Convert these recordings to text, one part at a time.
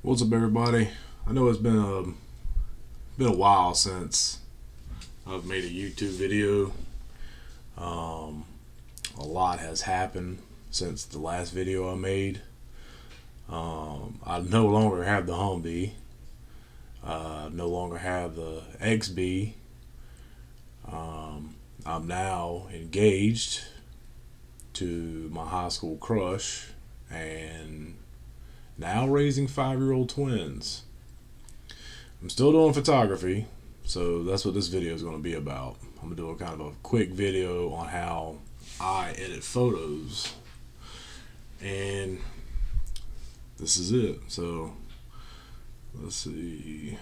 What's up, everybody? I know it's been a while since I've made a YouTube video. Um, a lot has happened since the last video I made. I no longer have the Humvee. No longer have the XB. I'm now engaged to my high school crush and now raising 5-year-old twins. I'm still doing photography, so that's what this video is going to be about. I'm going to do a kind of a quick video on how I edit photos, and this is it. So let's see,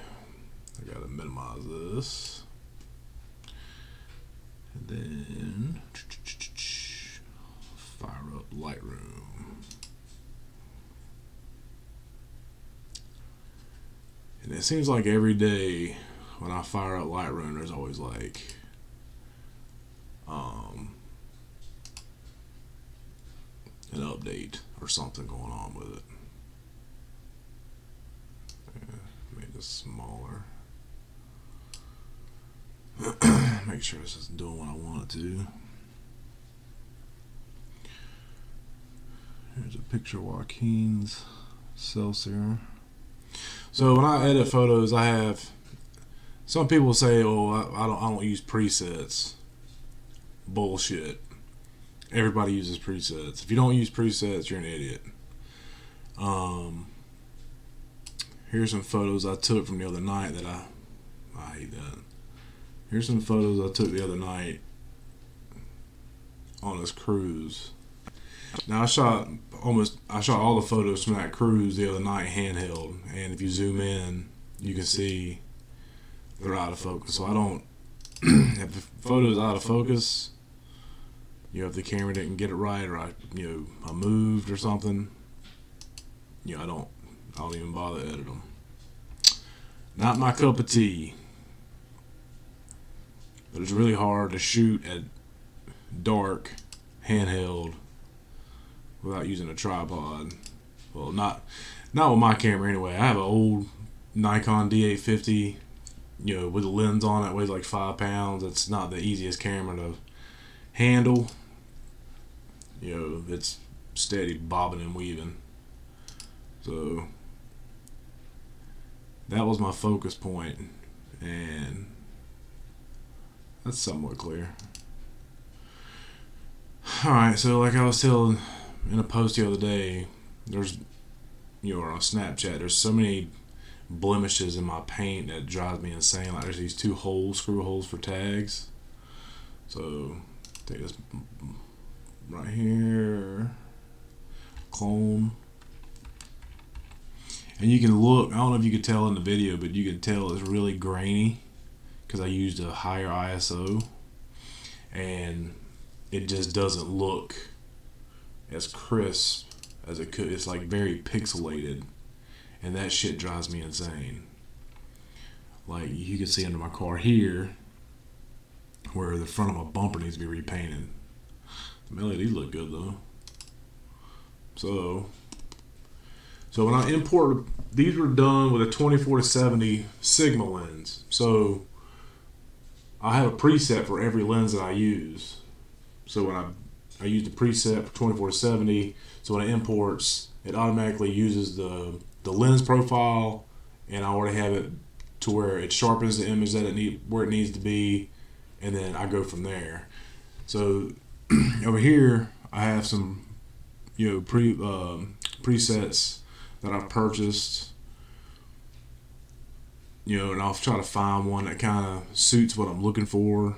I gotta minimize this, and then fire up LightRoom. And it seems like every day when I fire up LightRoom, there's always like an update or something going on with it. Make this smaller. Make sure this is doing what I want it to. Here's a picture of Joaquin's Celsius. So when I edit photos, I have some people say, "Oh, I don't use presets." Bullshit. Everybody uses presets. If you don't use presets, you're an idiot. Here's some photos I took from the other night that I hate that. Here's some photos I took the other night on this cruise. Now I shot all the photos from that cruise the other night handheld, and if you zoom in, you can see they're out of focus. So I don't. If the photo's out of focus, if the camera didn't get it right, or I moved or something, I don't even bother to edit them. Not my cup of tea. But it's really hard to shoot at dark handheld without using a tripod. Well, not with my camera anyway. I have an old Nikon D850, with a lens on it, weighs like 5 pounds. It's not the easiest camera to handle. It's steady bobbing and weaving. So that was my focus point, and that's somewhat clear. Alright, so like I was telling in a post the other day, there's, or on Snapchat, there's so many blemishes in my paint that drives me insane. Like there's these 2 screw holes for tags. So take this right here, clone, and you can look. I don't know if you could tell in the video, but you can tell it's really grainy because I used a higher ISO, and it just doesn't look as crisp as it could. It's like very pixelated, and that shit drives me insane. Like you can see under my car here where the front of my bumper needs to be repainted. The LEDs look good though. So when I import, these were done with a 24-70 Sigma lens. So I have a preset for every lens that I use. So when I use the preset for 24-70, so when it imports, it automatically uses the lens profile, and I already have it to where it sharpens the image that where it needs to be, and then I go from there. So over here I have some presets that I've purchased, and I'll try to find one that kind of suits what I'm looking for.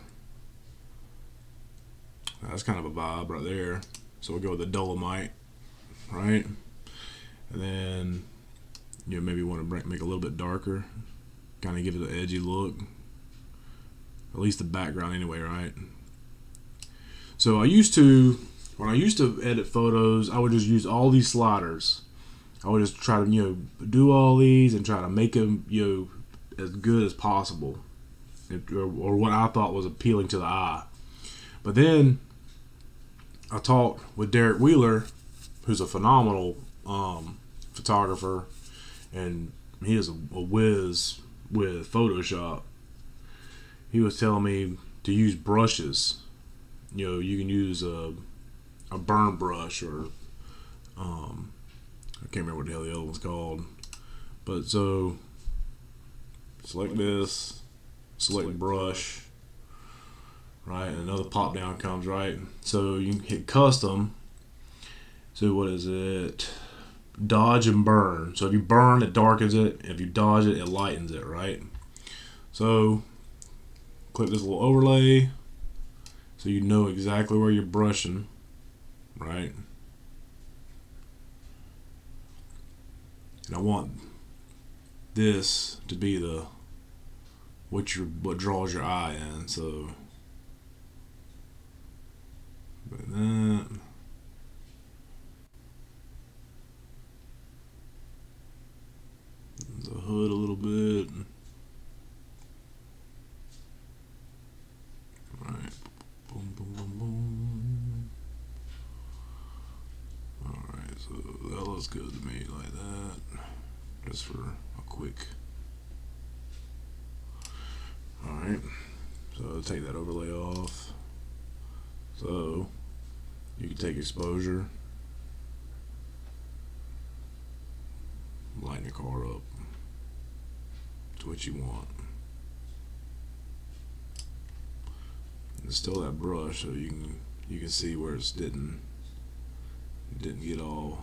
That's kind of a vibe right there. So we'll go with the Dolomite, right? And then maybe want to make it a little bit darker, kind of give it an edgy look, at least the background anyway, right? So when I used to edit photos, I would just use all these sliders. I would just try to do all these and try to make them as good as possible, or what I thought was appealing to the eye. But then I talked with Derek Wheeler, who's a phenomenal photographer, and he is a whiz with Photoshop. He was telling me to use brushes. You know, you can use a burn brush or I can't remember what the hell the other one's called. But so select this, select brush, right, and another pop down comes, right. So you can hit custom. So what is it? Dodge and burn. So if you burn, it darkens it. If you dodge it, it lightens it, right? So click this little overlay so you know exactly where you're brushing, right? And I want this to be the what draws your eye in. So that. The hood a little bit. Alright. Boom, boom, boom, boom. Alright, so that looks good to me like that. Just for a quick. Alright. So take that overlay off. So you can take exposure. Lighten your car up to what you want. It's still that brush, so you can see where it didn't get all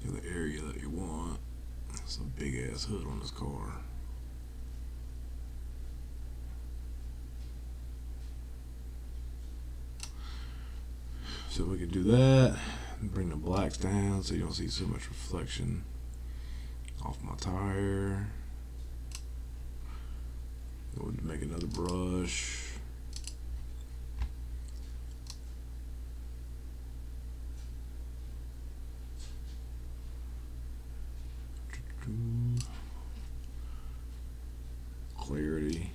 in the area that you want. It's a big ass hood on this car. So we can do that and bring the blacks down so you don't see so much reflection off my tire. Go ahead and make another brush. Clarity.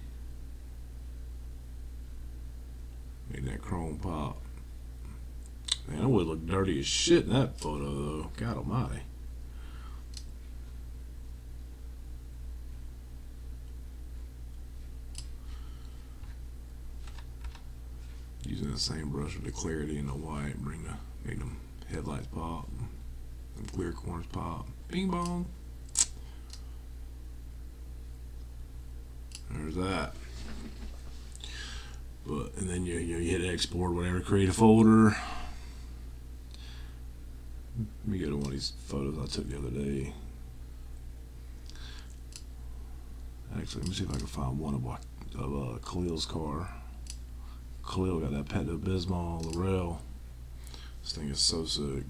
Make that chrome pop. Man, it would look dirty as shit in that photo though. God almighty. Using the same brush with the clarity and the white, make them headlights pop, them clear corners pop. Bing bong. There's that. But and then you hit export, whatever, create a folder. Let me go to one of these photos I took the other day. Actually, let me see if I can find one of Khalil's car. Khalil got that Pepto Bismol, the rail. This thing is so sick.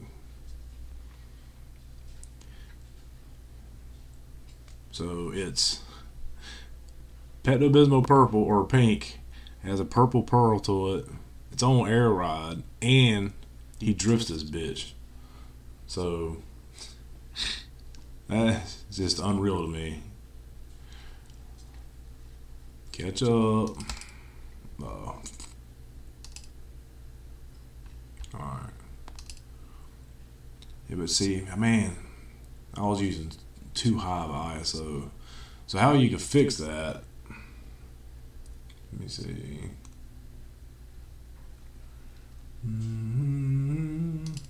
So it's Pepto Bismol purple or pink. It has a purple pearl to it. It's on air ride, and he drifts this bitch. So that's just unreal to me. Catch up. Alright. Yeah, but see, man, I was using too high of ISO. So how you can fix that? Let me see.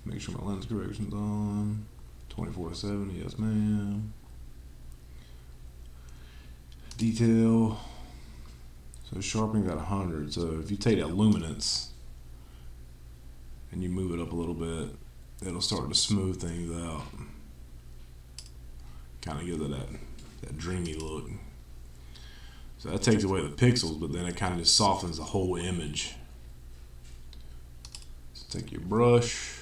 Make sure my lens correction's on. 24/7, yes ma'am. Detail. So sharpening got 100. So if you take that luminance and you move it up a little bit, it'll start to smooth things out. Kind of gives it that dreamy look. So that takes away the pixels, but then it kind of just softens the whole image. So take your brush,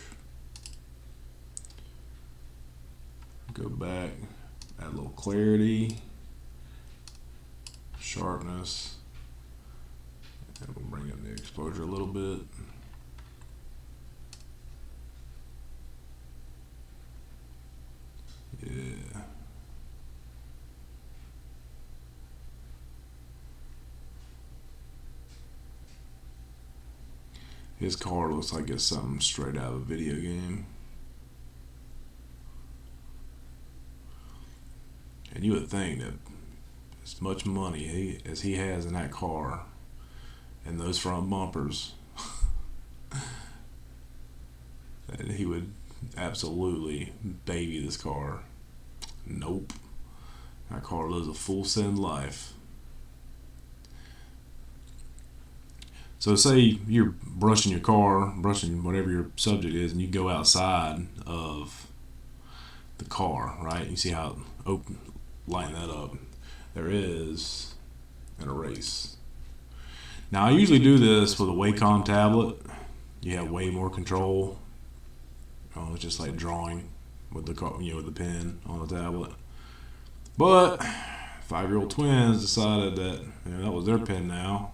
go back, add a little clarity, sharpness, and we'll bring up the exposure a little bit. Yeah. His car looks like it's something straight out of a video game. And you would think that as much money as he has in that car and those front bumpers, that he would absolutely baby this car. Nope. That car lives a full send life. So say you're brushing your car, brushing whatever your subject is, and you go outside of the car, right? You see how lighten that up. There is an erase. Now I usually do this with a Wacom tablet. You have way more control. It's just like drawing with the with the pen on the tablet. But 5-year-old twins decided that that was their pen now.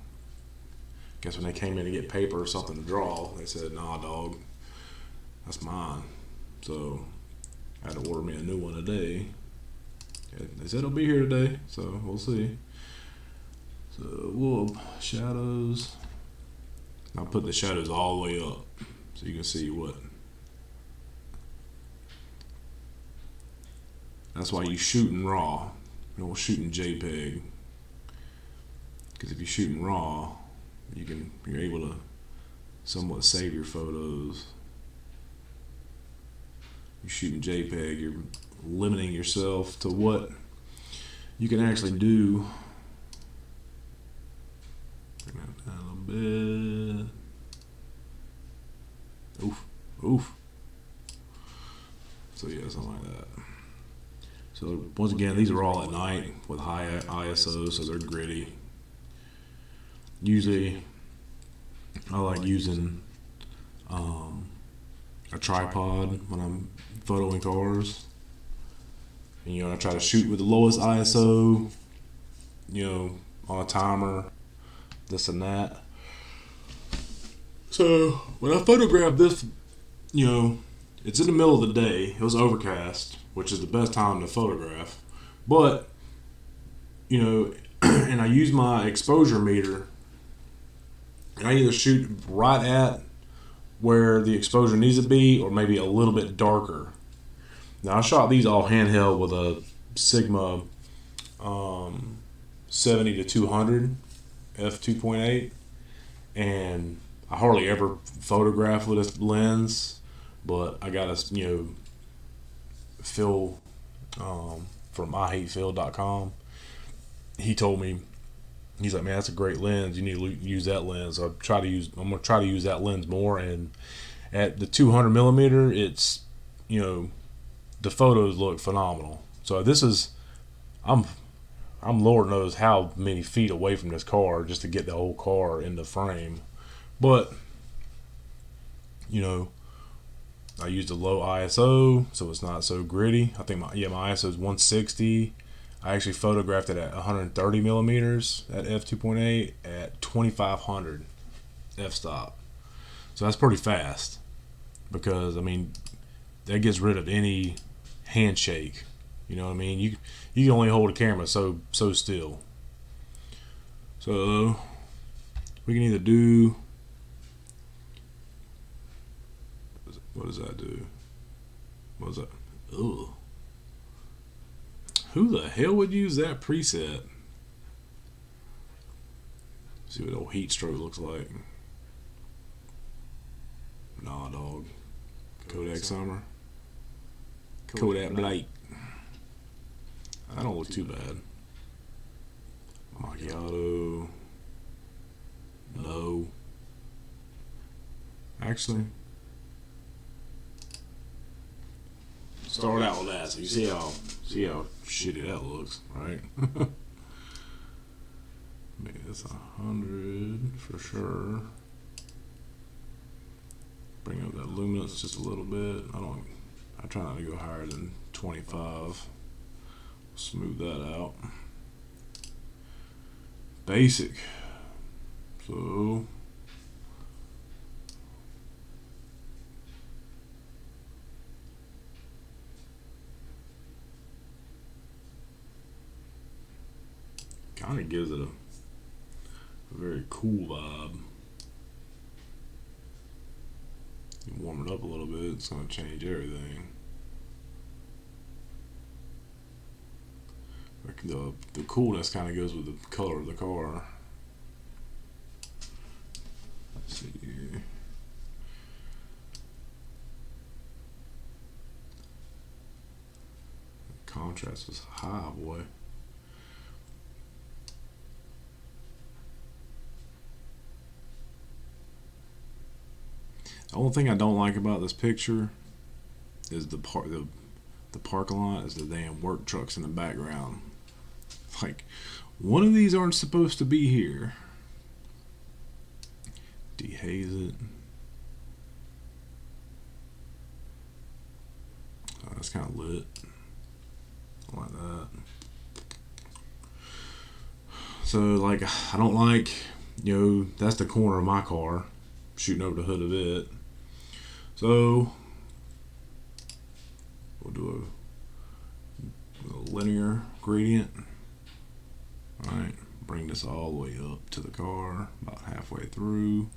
Guess when they came in to get paper or something to draw, they said, "Nah, dog, that's mine." So I had to order me a new one today. They said it'll be here today, so we'll see. So shadows. I'll put the shadows all the way up so you can see what. That's why you shoot in RAW. You don't shoot in JPEG. Because if you shoot in RAW, you're able to somewhat save your photos. You shoot in JPEG, you're limiting yourself to what you can actually do. Bring that down a little bit. Oof. So yeah, something like that. So once again, these are all at night with high ISO, so they're gritty. Usually, I like using a tripod when I'm photoing cars. And I try to shoot with the lowest ISO, on a timer, this and that. So when I photographed this, it's in the middle of the day. It was overcast, which is the best time to photograph. But, and I use my exposure meter, and I either shoot right at where the exposure needs to be or maybe a little bit darker. Now I shot these all handheld with a Sigma 70 to 200 f2.8, and I hardly ever photograph with this lens, but I got a Phil from IHatePhil.com. He told me, he's like, "Man, that's a great lens. You need to use that lens." I'm gonna try to use that lens more. And at the 200 millimeter, it's the photos look phenomenal. So this is, I'm Lord knows how many feet away from this car just to get the whole car in the frame. But I used a low ISO, so it's not so gritty. I think my ISO is 160. I actually photographed it at 130 millimeters at f2.8 at 2500 f-stop. So that's pretty fast, because that gets rid of any handshake. You know what I mean? You can only hold a camera so still. So we can either do, what does that do? What is that? Ugh. Who the hell would use that preset? See what old heat stroke looks like. Nah, dog. Kodak Summer. Kodak Blake. I don't look too bad. Macchiato. No. Actually, start out with that, so you see how shitty that looks, right? Maybe it's 100 for sure. Bring up that luminance just a little bit. I try not to go higher than 25. Smooth that out. Basic. So kind of gives it a very cool vibe. You warm it up a little bit, it's going to change everything. the coolness kind of goes with the color of the car. Let's see here. Contrast is high, boy. The only thing I don't like about this picture is the parking lot is the damn work trucks in the background. Like, one of these aren't supposed to be here. Dehaze it. Oh, that's kind of lit. I like that. So, like, I don't like, that's the corner of my car, shooting over the hood of it. So, we'll do a linear gradient. Alright, bring this all the way up to the car, about halfway through.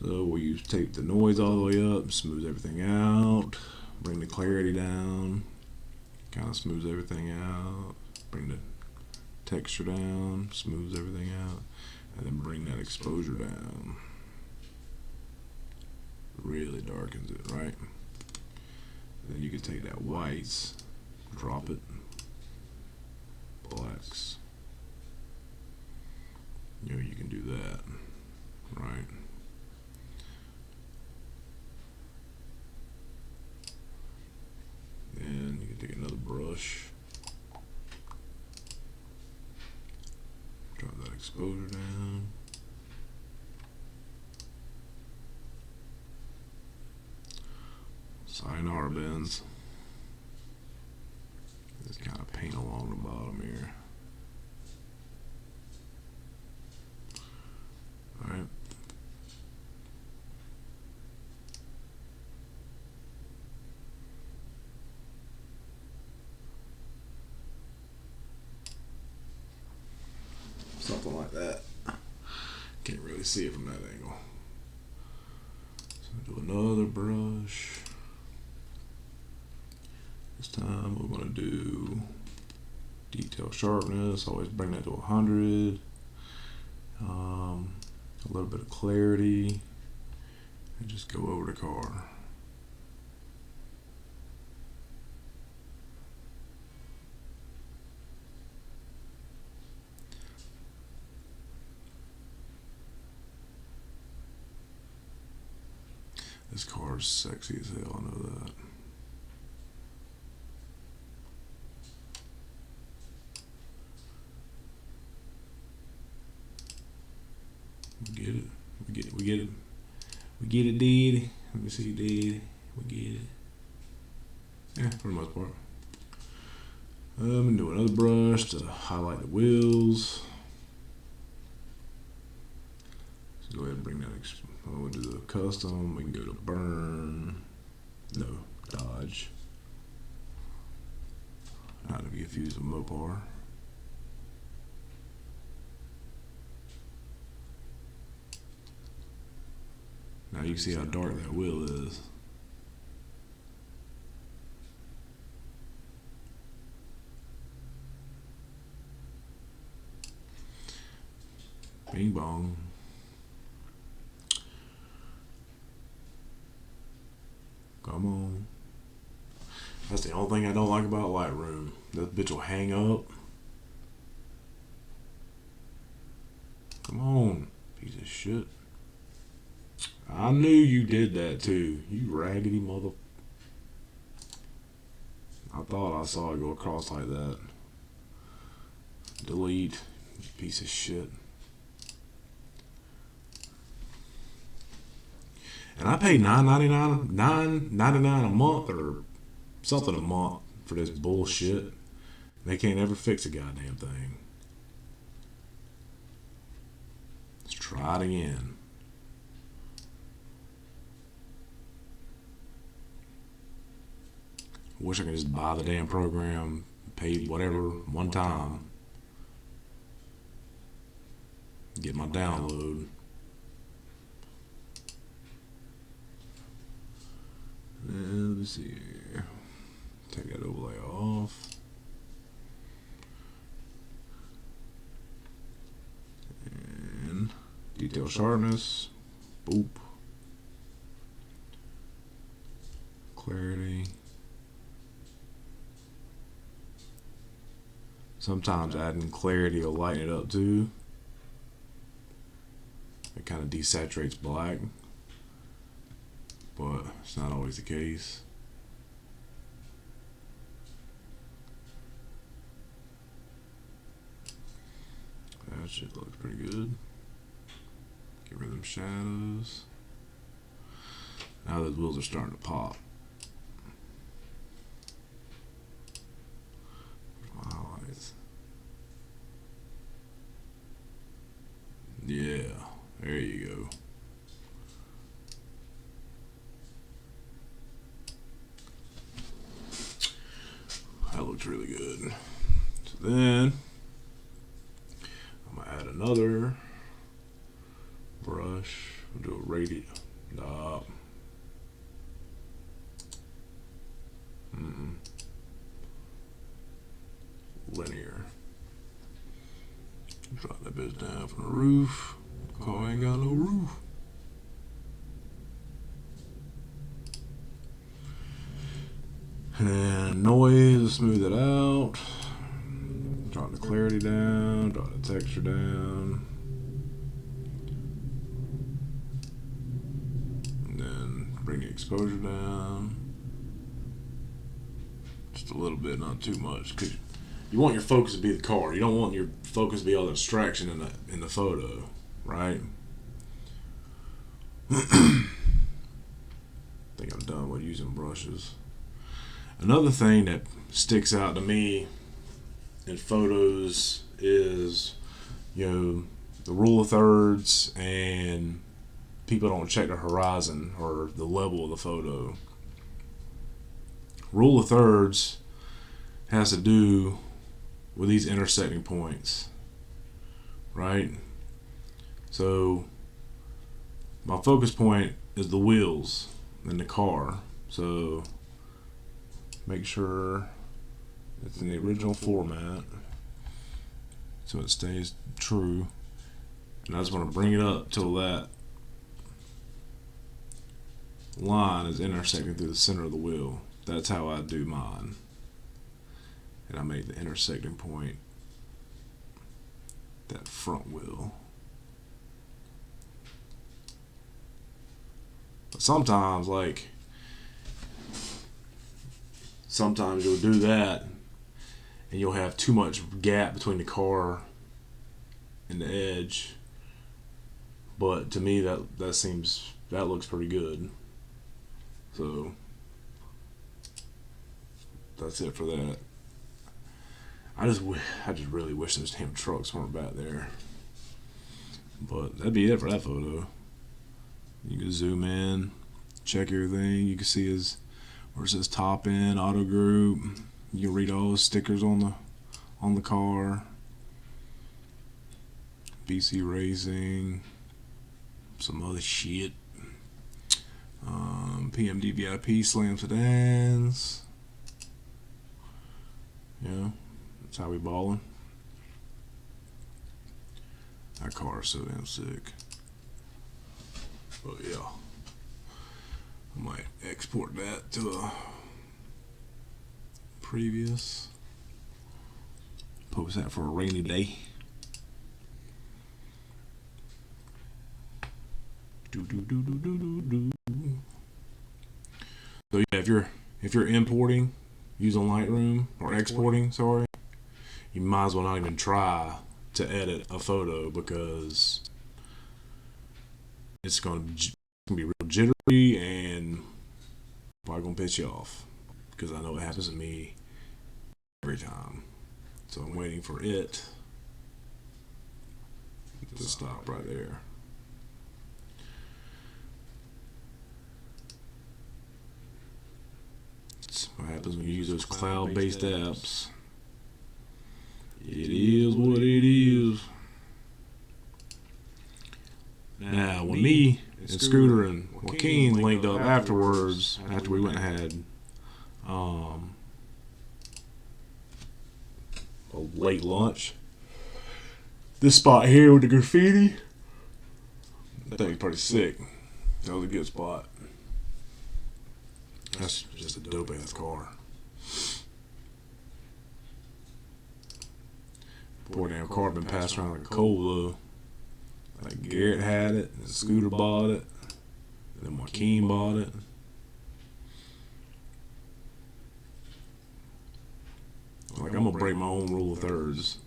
So we'll take the noise all the way up, smooth everything out, bring the clarity down, kind of smooths everything out, bring the texture down, smooths everything out, and then bring that exposure down. Really darkens it, right? And then you can take that whites, drop it, blacks. You can do that, right? And you can take another brush, drop that exposure down. Sayonara bends. Just kind of paint along the bottom here. Alright. Something like that. Can't really see it from that angle. So do another brush. This time we're going to do detail sharpness. Always bring that to 100. A little bit of clarity. And just go over the car. This car is sexy as hell, I know that. We get it, dude. Let me see, dude. We get it. Yeah, for the most part. And do another brush to highlight the wheels. So go ahead and bring that. We'll do the custom. We can go to burn. No, dodge. Not to be confused with Mopar. Now you can see how dark that wheel is. Bing bong. Come on. That's the only thing I don't like about LightRoom. That bitch will hang up. Come on, piece of shit. I knew you did that too. You raggedy mother. I thought I saw it go across like that. Delete, you piece of shit. And I paid $9.99 a month or something a month for this bullshit. They can't ever fix a goddamn thing. Let's try it again. Wish I could just buy the damn program, pay whatever one time, get my download. And let's see here. Take that overlay off. Detail sharpness. Boop. Clarity. Sometimes adding clarity will lighten it up too. It kind of desaturates black, but it's not always the case. That shit looks pretty good. Get rid of them shadows. Now those wheels are starting to pop. Where's my highlights? Yeah, there you go. That looks really good. So then I'm gonna add another brush. We'll do a radius. Nah. Linear. Drop that bitch down from the roof. Car ain't got no roof. And noise, smooth it out. Drop the clarity down, drop the texture down. And then bring the exposure down. Just a little bit, not too much. Cause you want your focus to be the car. You don't want your focus to be all the distraction in the photo, right? I think I'm done with using brushes. Another thing that sticks out to me in photos is, the rule of thirds, and people don't check the horizon or the level of the photo. Rule of thirds has to do with these intersecting points, right? So my focus point is the wheels in the car, so make sure it's in the original format so it stays true. And I just want to bring it up till that line is intersecting through the center of the wheel. That's how I do mine. And I make the intersecting point that front wheel. But sometimes you'll do that and you'll have too much gap between the car and the edge. But to me that looks pretty good. So that's it for that. I just really wish those damn trucks weren't back there. But that'd be it for that photo. You can zoom in, check everything. You can see where it says top end, auto group. You can read all the stickers on the car. BC Racing, some other shit. PMD VIP Slam sedans. Yeah, that's how we ballin'. That car is so damn sick. But yeah, I might export that to a previous. Post that for a rainy day. So yeah, if you're importing using LightRoom or exporting, sorry, you might as well not even try to edit a photo because it's gonna be real jittery and probably gonna piss you off, because I know it happens to me every time. So I'm waiting for it to stop right there. That's what happens when you use those cloud-based apps. It is what it is. Now, when me and Scooter and Joaquin linked up afterwards, after we went and had a late lunch, this spot here with the graffiti, That thing's pretty sick. That was a good spot. That's just a dope ass car. Poor damn car been passed around like a coal though. Like Garrett had it, and Scooter bought it, and then Joaquin bought it. Like, I'm gonna break my own rule of thirds.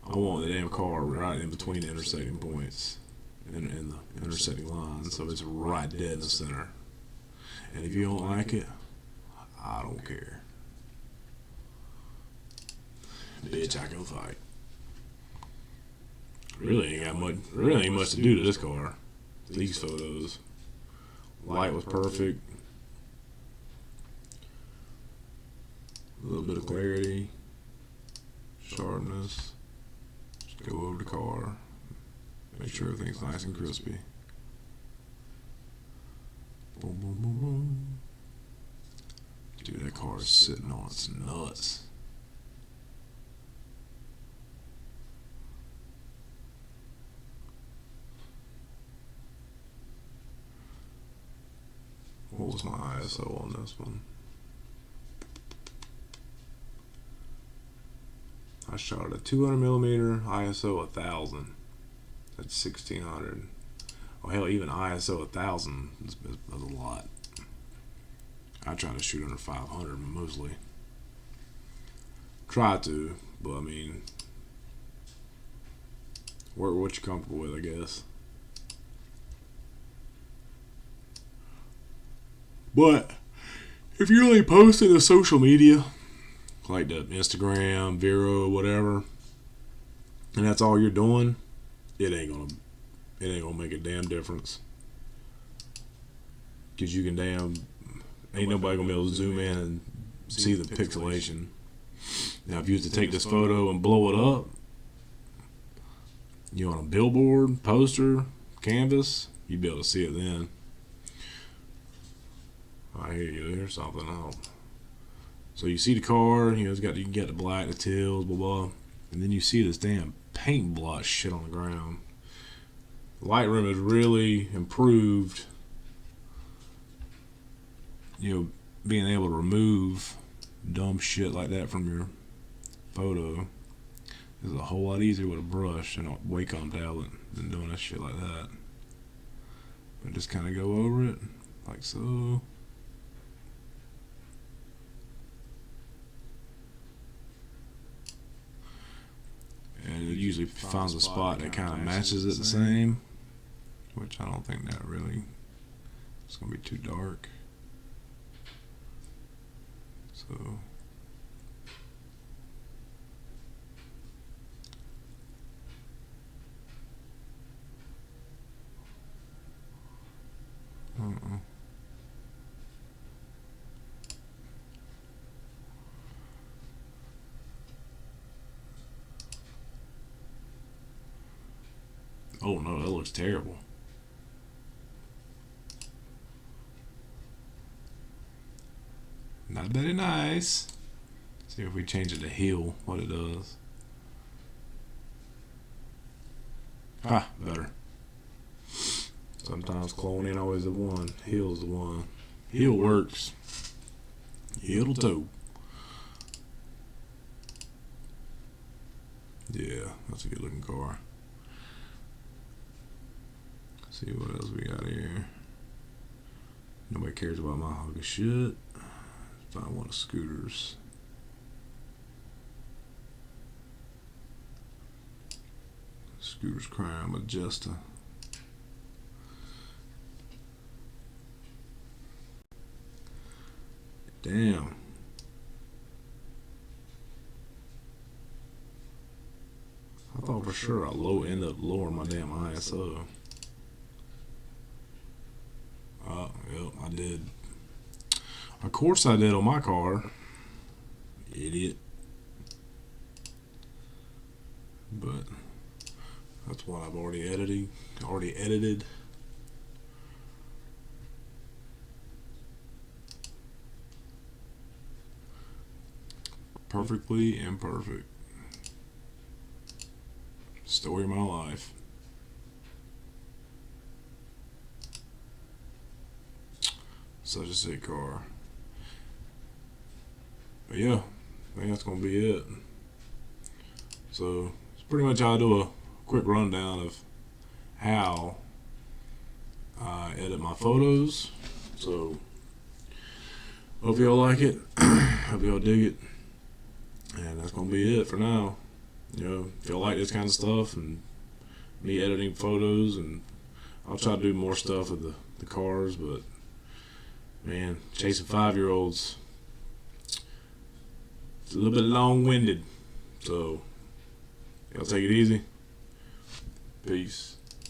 I want the damn car right in between the intersecting points and the intersecting lines, so it's right dead in the center. And if you don't like it, I don't care. Bitch, I go fight. Really ain't much to do to this car. These photos. Light was perfect. A little bit of clarity, sharpness. Just go over the car. Make sure everything's nice and crispy. Boom, boom, boom, boom. Dude, that car is sitting on its nuts. What was my ISO on this one? I shot at 200mm, ISO 1000. That's 1600. Oh hell, even ISO 1000 is a lot. I try to shoot under 500 mostly. Try to, but I mean, work what you're comfortable with, I guess. But if you're only posting to social media, like the Instagram, Vero, whatever, and that's all you're doing, it ain't gonna make a damn difference. Cause you can ain't nobody gonna be able to zoom in and see the pixelation. Now, if you was to take this photo and blow it up, you on a billboard, poster, canvas, you'd be able to see it then. I hear you. There's something else. So you see the car, you know, you got the black, the tails, blah blah, and then you see this damn paint blotch shit on the ground. LightRoom has really improved, you know, being able to remove dumb shit like that from your photo. It's a whole lot easier with a brush and a Wacom tablet than doing that shit like that. But just kind of go over it like so. And it usually finds a spot that kind of matches it the same, which I don't think that really, it's going to be too dark. So, oh no, that looks terrible. Not very nice. See if we change it to heel, what it does. Ah, better. Sometimes clone ain't always the one. Heel's the one. Heel works. Heel'll toe. Yeah, that's a good looking car. See what else we got here. Nobody cares about my hog of shit. Find one of Scooter's. Scooter's Crime Majesta. Damn. I thought for sure I'd end up lowering my damn ISO. Oh, yep, I did. Of course I did on my car. Idiot. But that's what I've already edited. Perfectly imperfect. Story of my life. such a sick car. But yeah, I think that's gonna be it. So it's pretty much how I do a quick rundown of how I edit my photos. So hope y'all like it. Hope y'all dig it. And that's gonna be it for now. You know, if y'all like this kind of stuff and me editing photos, and I'll try to do more stuff with the cars, but man, chasing 5-year-olds, it's a little bit long-winded. So y'all take it easy. Peace.